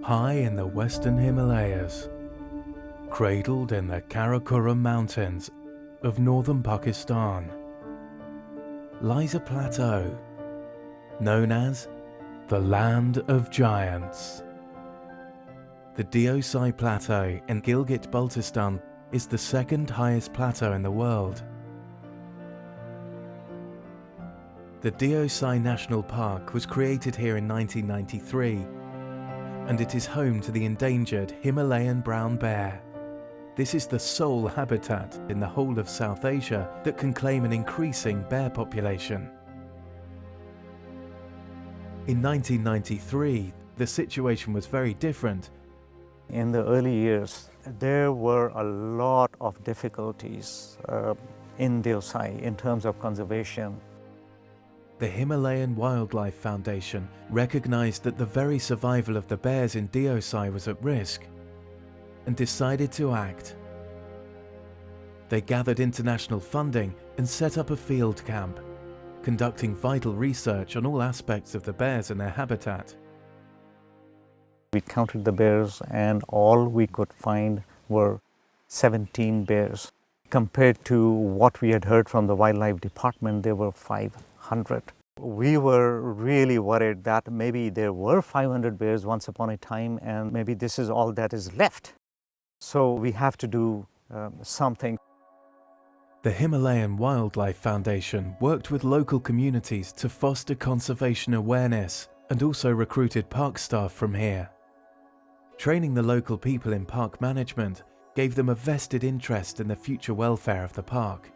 High in the western Himalayas, cradled in the Karakorum mountains of northern Pakistan, lies a plateau known as the Land of Giants. The Deosai Plateau in Gilgit-Baltistan is the second highest plateau in the world. The Deosai National Park was created here in 1993, and it is home to the endangered Himalayan brown bear. This is the sole habitat in the whole of South Asia that can claim an increasing bear population. In 1993, the situation was very different. In the early years, there were a lot of difficulties in Deosai in terms of conservation. The Himalayan Wildlife Foundation recognized that the very survival of the bears in Deosai was at risk and decided to act. They gathered international funding and set up a field camp, conducting vital research on all aspects of the bears and their habitat. We counted the bears and all we could find were 17 bears. Compared to what we had heard from the wildlife department, there were 500. We were really worried that maybe there were 500 bears once upon a time and maybe this is all that is left. So we have to do something. The Himalayan Wildlife Foundation worked with local communities to foster conservation awareness and also recruited park staff from here. Training the local people in park management gave them a vested interest in the future welfare of the park.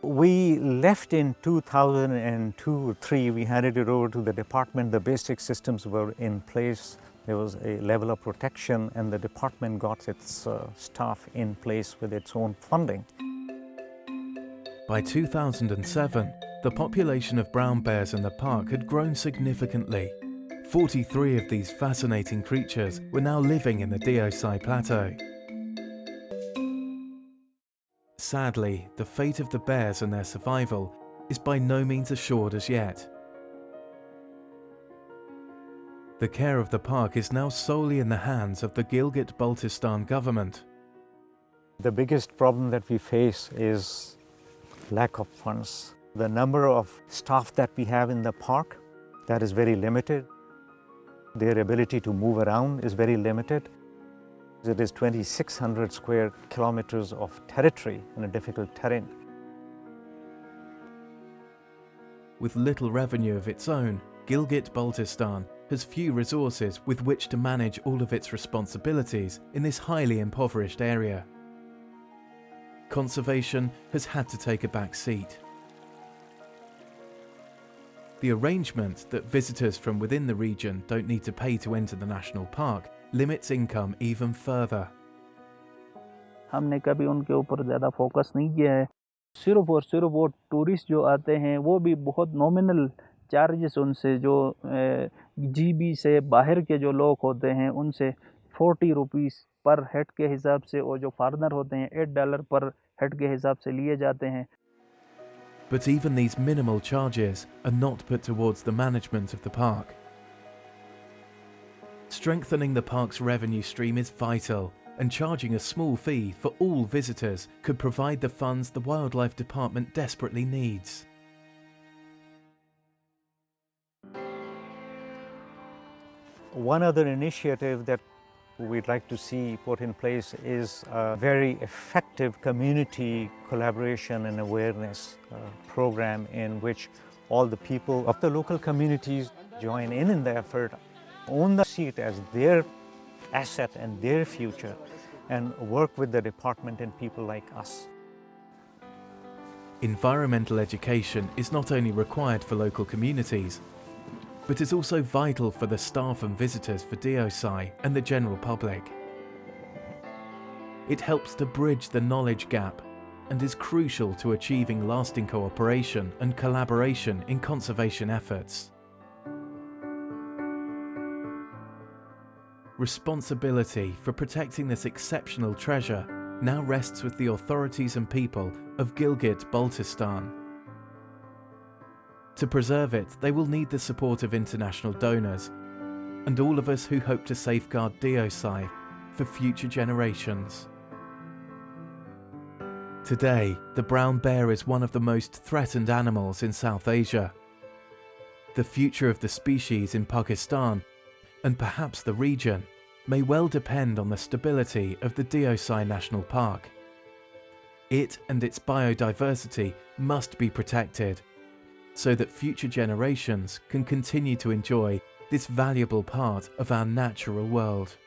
We left in 2002-03. We handed it over to the department. The basic systems were in place. There was a level of protection and the department got its staff in place with its own funding. By 2007, the population of brown bears in the park had grown significantly. 43 of these fascinating creatures were now living in the Deosai Plateau. Sadly, the fate of the bears and their survival is by no means assured as yet. The care of the park is now solely in the hands of the Gilgit-Baltistan government. The biggest problem that we face is lack of funds. The number of staff that we have in the park, that is very limited. Their ability to move around is very limited. It is 2,600 square kilometers of territory in a difficult terrain. With little revenue of its own, Gilgit-Baltistan has few resources with which to manage all of its responsibilities in this highly impoverished area. Conservation has had to take a back seat. The arrangement that visitors from within the region don't need to pay to enter the national park limits income even further. हमने कभी उनके ऊपर ज़्यादा focus नहीं किया है। सिर्फ और सिर्फ वो टूरिस्ट जो आते हैं वो भी बहुत नॉमिनल चार्जेस उनसे, जो जीबी से बाहर के जो लोग होते हैं उनसे 40 रुपीस पर हेड के हिसाब से, और जो फॉरेनर होते हैं $8 पर हेड के हिसाब से लिए जाते हैं. But even these minimal charges are not put towards the management of the park. Strengthening the park's revenue stream is vital, and charging a small fee for all visitors could provide the funds the Wildlife Department desperately needs. One other initiative that we'd like to see put in place is a very effective community collaboration and awareness program in which all the people of the local communities join in the effort, own the seat as their asset and their future, and work with the department and people like us. Environmental education is not only required for local communities, but is also vital for the staff and visitors for Deosai and the general public. It helps to bridge the knowledge gap and is crucial to achieving lasting cooperation and collaboration in conservation efforts. responsibility for protecting this exceptional treasure now rests with the authorities and people of Gilgit-Baltistan. To preserve it, they will need the support of international donors and all of us who hope to safeguard Deosai for future generations. Today, the brown bear is one of the most threatened animals in South Asia. The future of the species in Pakistan, and perhaps the region, may well depend on the stability of the Deosai National Park. It and its biodiversity must be protected, so that future generations can continue to enjoy this valuable part of our natural world.